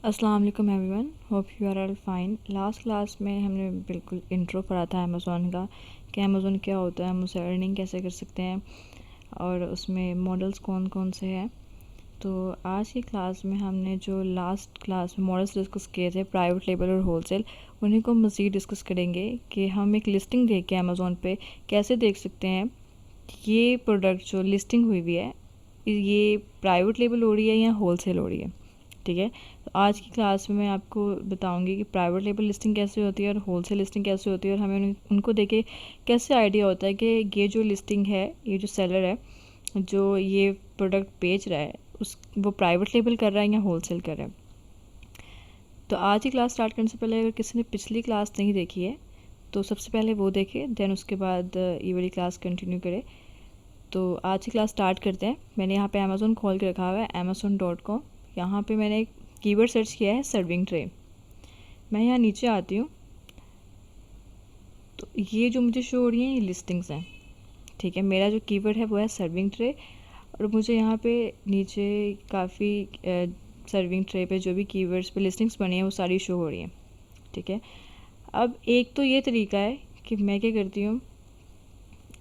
अस्सलाम वालेकुम everyone, hope you are all fine. Last class में हमने बिल्कुल इंट्रो पढ़ा था अमेज़ॉन का कि अमेज़ॉन क्या होता है, हम उसे अर्निंग कैसे कर सकते हैं और उसमें मॉडल्स कौन कौन से हैं। तो आज की क्लास में हमने जो लास्ट क्लास में मॉडल्स डिस्कस किए थे, प्राइवेट लेबल और होलसेल, उन्हीं को मज़ीद डिस्कस करेंगे कि हम एक लिस्टिंग देख के अमेज़ॉन पे कैसे देख सकते हैं कि ये प्रोडक्ट जो लिस्टिंग हुई हुई है ये प्राइवेट लेबल हो रही है या होलसेल हो रही है। ठीक है, तो आज की क्लास में मैं आपको बताऊंगी कि प्राइवेट लेबल लिस्टिंग कैसे होती है और होलसेल लिस्टिंग कैसे होती है, और हमें उनको देखे कैसे आइडिया होता है कि ये जो लिस्टिंग है, ये जो सेलर है जो ये प्रोडक्ट बेच रहा है उस वो प्राइवेट लेबल कर रहा है या होलसेल कर रहा है। तो आज की क्लास स्टार्ट करने से पहले अगर किसी ने पिछली क्लास नहीं देखी है तो सबसे पहले वो देखे, देन उसके बाद ये वाली क्लास कंटिन्यू करे। तो आज की क्लास स्टार्ट करते हैं। मैंने यहाँ पे अमेज़ोन खोल के रखा हुआ है amazon.com। यहाँ पे मैंने एक कीवर्ड सर्च किया है सर्विंग ट्रे। मैं यहाँ नीचे आती हूँ तो ये जो मुझे शो हो रही हैं ये लिस्टिंग्स हैं। ठीक है, मेरा जो कीवर्ड है वो है सर्विंग ट्रे, और मुझे यहाँ पे नीचे काफ़ी सर्विंग ट्रे पे जो भी कीवर्ड्स पे लिस्टिंग्स बनी हैं वो सारी शो हो रही हैं। ठीक है, अब एक तो ये तरीका है कि मैं क्या करती हूँ,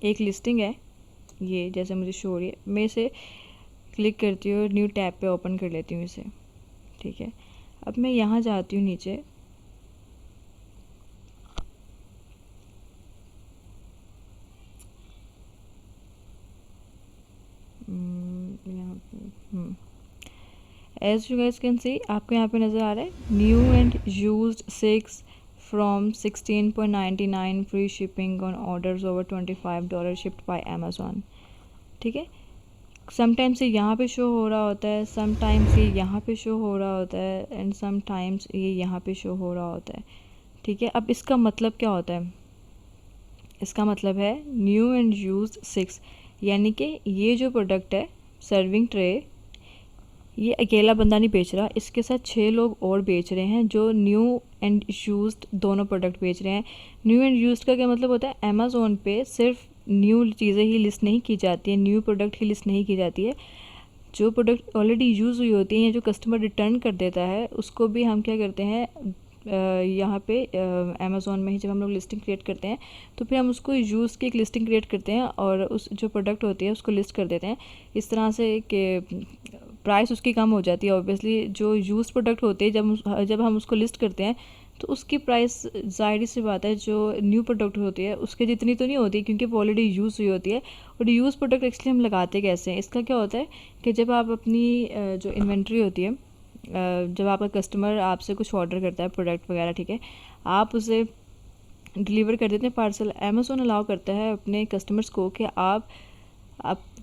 एक लिस्टिंग है ये जैसे मुझे शो हो रही है, मैं इसे क्लिक करती हूँ और न्यू टैब पे ओपन कर लेती हूँ इसे। ठीक है, अब मैं यहाँ जाती हूँ नीचे, as you guys can see, आपको यहाँ पे नज़र आ रहा है new and used 6 from 16.99 free shipping on orders over $25 shipped by Amazon. ठीक है, समटाइम्स ये यहाँ पे शो हो रहा होता है, समटाइम्स ये यहाँ पे शो हो रहा होता है, एंड समटाइम्स ये यहाँ पे शो हो रहा होता है। ठीक है, अब इसका मतलब क्या होता है? इसका मतलब है न्यू एंड यूज्ड 6, यानी कि ये जो प्रोडक्ट है सर्विंग ट्रे, ये अकेला बंदा नहीं बेच रहा, इसके साथ 6 लोग और बेच रहे हैं जो न्यू एंड यूज्ड दोनों प्रोडक्ट बेच रहे हैं। न्यू एंड यूज्ड का क्या मतलब होता है? अमेज़ॉन पे सिर्फ न्यू चीज़ें ही लिस्ट नहीं की जाती है, न्यू प्रोडक्ट ही लिस्ट नहीं की जाती है। जो प्रोडक्ट ऑलरेडी यूज़ हुई होती है या जो कस्टमर रिटर्न कर देता है उसको भी हम क्या करते हैं, यहाँ पे अमेज़ॉन में ही जब हम लोग लिस्टिंग क्रिएट करते हैं तो फिर हम उसको यूज़ की एक लिस्टिंग क्रिएट करते हैं और उस जो प्रोडक्ट होती है उसको लिस्ट कर देते हैं इस तरह से कि प्राइस उसकी कम हो जाती है। ऑब्वियसली जो यूज़ प्रोडक्ट होते हैं जब हम उसको लिस्ट करते हैं तो उसकी प्राइस ज़ाहिर सी बात है जो न्यू प्रोडक्ट होती है उसके जितनी तो नहीं होती, क्योंकि वो ऑलरेडी यूज़ हुई होती है। और यूज़ प्रोडक्ट एक्चुअली हम लगाते कैसे हैं, इसका क्या होता है कि जब आप अपनी जो इन्वेंट्री होती है, जब आपका कस्टमर आपसे कुछ ऑर्डर करता है प्रोडक्ट वगैरह, ठीक है, आप उसे डिलीवर कर देते हैं पार्सल। अमेज़ॉन अलाउ करता है अपने कस्टमर्स को कि आप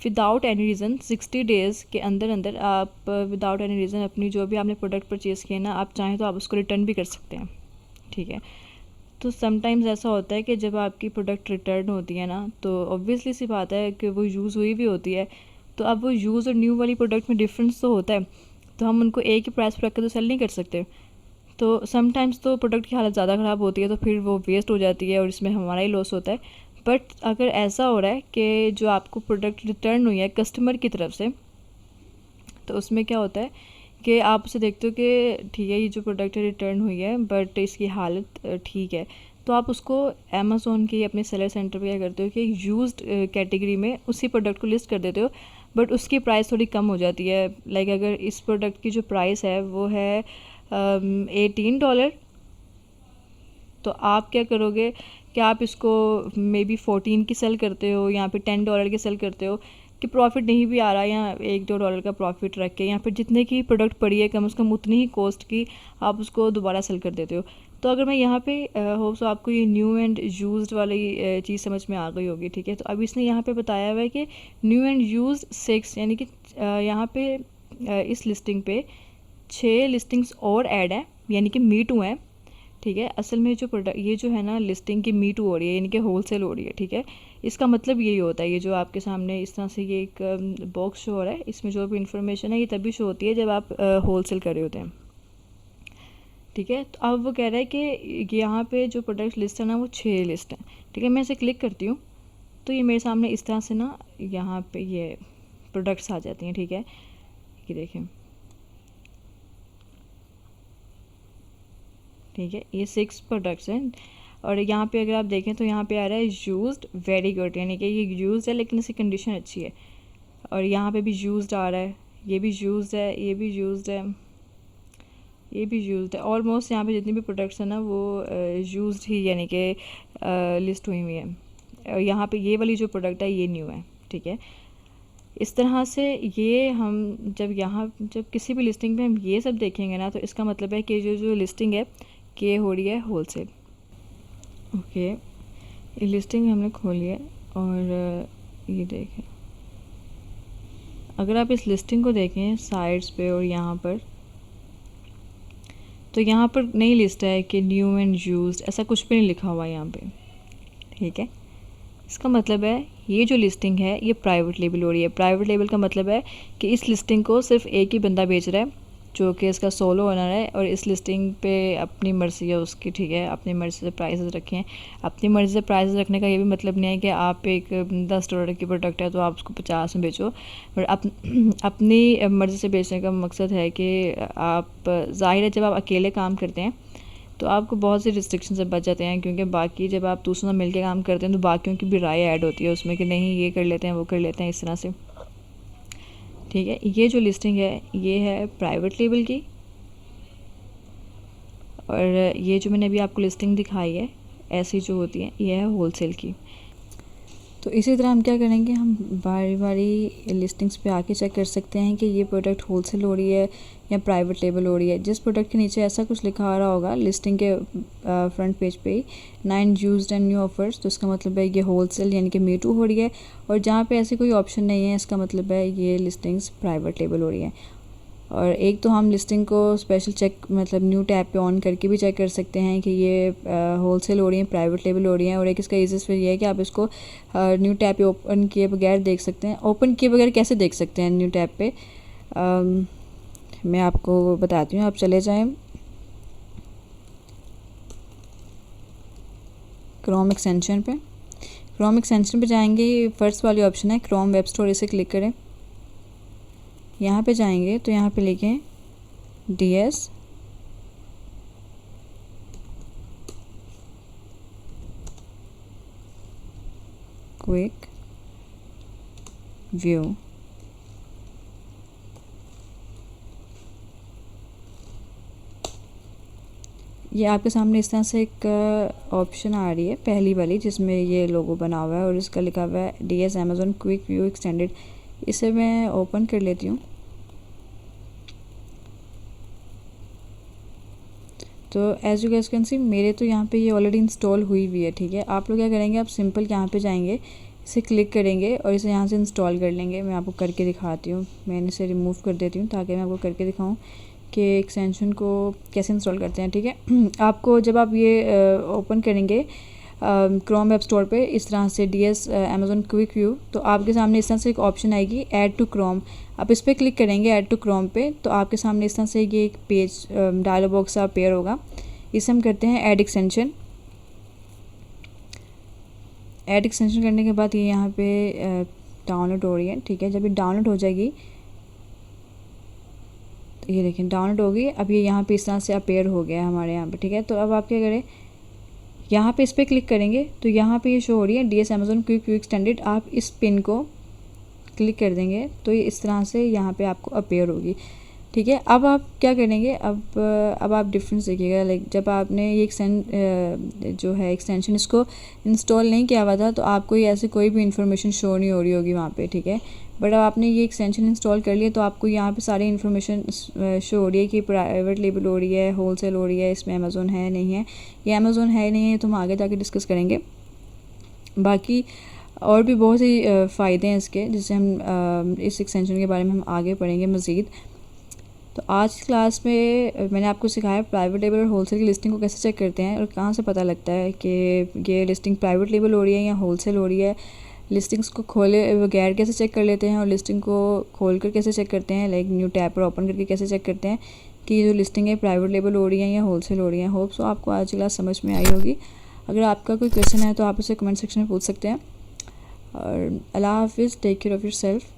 विदाउट एनी रीज़न 60 डेज़ के अंदर अंदर आप विदाउट एनी रीज़न अपनी जो भी आपने प्रोडक्ट परचेज़ किया ना, आप चाहें तो आप उसको रिटर्न भी कर सकते हैं। ठीक है, तो समटाइम्स ऐसा होता है कि जब आपकी प्रोडक्ट रिटर्न होती है ना, तो ऑब्वियसली सी बात है कि वो यूज़ हुई भी होती है, तो अब वो यूज़ और न्यू वाली प्रोडक्ट में डिफरेंस तो होता है, तो हम उनको एक ही प्राइस पर रख कर तो सेल नहीं कर सकते। तो समटाइम्स तो प्रोडक्ट की हालत ज़्यादा ख़राब होती है तो फिर वो वेस्ट हो जाती है और इसमें हमारा ही लॉस होता है। बट अगर ऐसा हो रहा है कि जो आपको प्रोडक्ट रिटर्न हुई है कस्टमर की तरफ से, तो उसमें क्या होता है कि आप उसे देखते हो कि ठीक है ये जो प्रोडक्ट है रिटर्न हुई है बट इसकी हालत ठीक है, तो आप उसको अमेज़ॉन के अपने सेलर सेंटर पे क्या करते हो कि यूज्ड कैटेगरी में उसी प्रोडक्ट को लिस्ट कर देते हो, बट उसकी प्राइस थोड़ी कम हो जाती है। लाइक अगर इस प्रोडक्ट की जो प्राइस है वो है $18, तो आप क्या करोगे कि आप इसको मे बी 14 की सेल करते हो, यहाँ पे $10 की सेल करते हो कि प्रॉफिट नहीं भी आ रहा है, या $1-2 का प्रॉफिट रख के, या फिर जितने की प्रोडक्ट पड़ी है कम से कम उतनी ही कॉस्ट की आप उसको दोबारा सेल कर देते हो। तो अगर मैं यहाँ पे होप सो आपको ये न्यू एंड यूज्ड वाली चीज़ समझ में आ गई होगी। ठीक है, तो अब इसने यहाँ पे बताया हुआ है कि न्यू एंड यूज्ड 6, यानी कि यहाँ पे इस लिस्टिंग पे 6 लिस्टिंग्स और ऐड हैं, यानी कि मी टू हैं। ठीक है, असल में जो प्रोडक्ट ये जो है ना लिस्टिंग की मी टू हो रही है, यानी कि होलसेल हो रही है। ठीक है, इसका मतलब यही होता है, ये जो आपके सामने इस तरह से ये एक बॉक्स शो हो रहा है, इसमें जो भी इंफॉर्मेशन है ये तभी शो होती है जब आप होलसेल कर रहे होते हैं। ठीक है, तो अब वो कह रहा है कि यहाँ पे जो प्रोडक्ट लिस्ट है ना वो 6 लिस्ट है। ठीक है, मैं इसे क्लिक करती हूँ तो ये मेरे सामने इस तरह से ना यहाँ पे ये प्रोडक्ट्स आ जाती हैं। ठीक है, ये देखें, ठीक है, ये 6 प्रोडक्ट्स हैं। और यहाँ पे अगर आप देखें तो यहाँ पे आ रहा है यूज्ड वेरी गुड, यानी कि ये यूज्ड है लेकिन इसकी कंडीशन अच्छी है। और यहाँ पे भी यूज्ड आ रहा है, ये भी यूज्ड है, ये भी यूज्ड है, ये भी यूज्ड है। ऑलमोस्ट यहाँ पे जितनी भी प्रोडक्ट्स हैं ना वो यूज्ड ही यानी कि लिस्ट हुई हुई है। और यहाँ पे ये वाली जो प्रोडक्ट है ये न्यू है, ठीक है। इस तरह से ये हम जब किसी भी लिस्टिंग पे हम ये सब देखेंगे ना, तो इसका मतलब है कि जो लिस्टिंग है कि हो रही है होलसेल। ओके, ये लिस्टिंग हमने खोली है और ये देखें, अगर आप इस लिस्टिंग को देखें साइड्स पे और यहाँ पर, तो यहाँ पर नई लिस्ट है कि न्यू एंड यूज्ड, ऐसा कुछ भी नहीं लिखा हुआ यहाँ पे, ठीक है। इसका मतलब है ये जो लिस्टिंग है ये प्राइवेट लेबल हो रही है। प्राइवेट लेबल का मतलब है कि इस लिस्टिंग को सिर्फ एक ही बंदा बेच रहा है जो कि इसका सोलो ओनर है, और इस लिस्टिंग पे अपनी मर्ज़ी है उसकी, ठीक है। अपनी मर्ज़ी से प्राइसेस रखे हैं। अपनी मर्ज़ी से प्राइसेस रखने का ये भी मतलब नहीं है कि आप एक $10 की प्रोडक्ट है तो आप उसको 50 में बेचो, पर अपनी मर्ज़ी से बेचने का मकसद है कि आप, ज़ाहिर है जब आप अकेले काम करते हैं तो आपको बहुत सी रिस्ट्रिक्शन से बच जाते हैं, क्योंकि बाकी जब आप दूसरों से मिलकर काम करते हैं तो बाकियों की भी राय ऐड होती है उसमें कि नहीं ये कर लेते हैं वो कर लेते हैं, इस तरह से, ठीक है। ये जो लिस्टिंग है ये है प्राइवेट लेबल की, और ये जो मैंने अभी आपको लिस्टिंग दिखाई है ऐसी जो होती है ये है होलसेल की। तो इसी तरह हम क्या करेंगे, हम बारी बारी लिस्टिंग्स पे आके चेक कर सकते हैं कि ये प्रोडक्ट होलसेल हो रही है या प्राइवेट लेबल हो रही है। जिस प्रोडक्ट के नीचे ऐसा कुछ लिखा आ रहा होगा लिस्टिंग के फ्रंट पेज पे ही 9 यूज्ड एंड न्यू ऑफर्स, तो इसका मतलब है ये होलसेल यानी कि मी टू हो रही है। और जहाँ पे ऐसी कोई ऑप्शन नहीं है इसका मतलब है ये लिस्टिंग्स प्राइवेट लेबल हो रही है। और एक तो हम लिस्टिंग को स्पेशल चेक मतलब न्यू टैब पे ऑन करके भी चेक कर सकते हैं कि ये होलसेल हो रही है प्राइवेट लेबल हो रही है। और एक इसका ईजीएस्ट वे ये है कि आप इसको न्यू टैब पे ओपन किए बगैर देख सकते हैं। ओपन किए बगैर कैसे देख सकते हैं न्यू टैब पे, मैं आपको बताती हूँ। आप चले जाएं क्रोम एक्सटेंशन पे, क्रोम एक्सटेंशन पे जाएंगे, फर्स्ट वाली ऑप्शन है क्रोम वेब स्टोर, इसे क्लिक करें। यहाँ पे जाएंगे तो यहाँ पे लिखें DS क्विक व्यू। ये आपके सामने इस तरह से एक ऑप्शन आ रही है पहली वाली जिसमें ये लोगो बना हुआ है और इसका लिखा हुआ है DS Amazon quick view extended. इसे मैं ओपन कर लेती हूँ। तो as you guys can see मेरे तो यहाँ पे ये ऑलरेडी इंस्टॉल हुई हुई है, ठीक है। आप लोग क्या करेंगे, आप सिंपल यहाँ पे जाएंगे, इसे क्लिक करेंगे और इसे यहाँ से इंस्टॉल कर लेंगे। मैं आपको करके दिखाती हूँ, मैं इसे रिमूव कर देती हूँ ताकि मैं आपको करके दिखाऊँ कि एक्सटेंशन को कैसे इंस्टॉल करते हैं, ठीक है। आपको जब आप ये ओपन करेंगे क्रोम वेब स्टोर पे इस तरह से DS Amazon क्विक व्यू, तो आपके सामने इस तरह से एक ऑप्शन आएगी ऐड टू क्रोम। आप इस पर क्लिक करेंगे ऐड टू क्रोम पे, तो आपके सामने इस तरह से ये एक पेज डायलॉग बॉक्स अपेयर होगा। इसे हम करते हैं ऐड एक्सटेंशन। ऐड एक्सटेंशन करने के बाद ये यहाँ पे डाउनलोड हो रही है, ठीक है। जब ये डाउनलोड हो जाएगी, तो ये देखें डाउनलोड होगी। अब ये यहाँ पे इस तरह से अपेयर हो गया हमारे यहाँ पे, ठीक है। तो अब आप क्या करें, यहाँ पे इस पर क्लिक करेंगे तो यहाँ पे ये शो हो रही है DS Amazon quick view extended. आप इस पिन को क्लिक कर देंगे तो ये इस तरह से यहाँ पे आपको अपेयर होगी, ठीक है। अब आप क्या करेंगे, अब आप डिफरेंस देखिएगा। लाइक जब आपने ये जो है एक्सटेंशन इसको इंस्टॉल नहीं किया हुआ था तो आपको ये ऐसे कोई भी इंफॉर्मेशन शो नहीं हो रही होगी वहाँ पे, ठीक है। बट अब आपने ये एक्सटेंशन इंस्टॉल कर लिया तो आपको यहाँ पे सारी इन्फॉर्मेशन शो हो रही है कि प्राइवेट लेबल हो रही है, होलसेल हो रही है, इसमें अमेज़ोन है नहीं है। ये अमेज़ोन है नहीं है तो हम आगे जाके डिस्कस करेंगे। बाकी और भी बहुत सी फ़ायदे हैं इसके, जिससे हम इस एक्सटेंशन के बारे में हम आगे पढ़ेंगे मज़ीद। तो आज की क्लास में मैंने आपको सिखाया प्राइवेट लेबल और होलसेल की लिस्टिंग को कैसे चेक करते हैं और कहाँ से पता लगता है कि ये लिस्टिंग प्राइवेट लेबल हो रही है या होलसेल हो रही है। लिस्टिंग्स को खोले बगैर कैसे चेक कर लेते हैं और लिस्टिंग को खोल कर कैसे चेक करते हैं, लाइक न्यू टैब पर ओपन करके कैसे चेक करते हैं कि ये जो लिस्टिंग है प्राइवेट लेबल हो रही है या होलसेल हो रही है। होप सो आपको आज की क्लास समझ में आई होगी। अगर आपका कोई क्वेश्चन है तो आप उसे कमेंट सेक्शन में पूछ सकते हैं। और अल्लाह हाफिज़, टेक केयर ऑफ़ योरसेल्फ।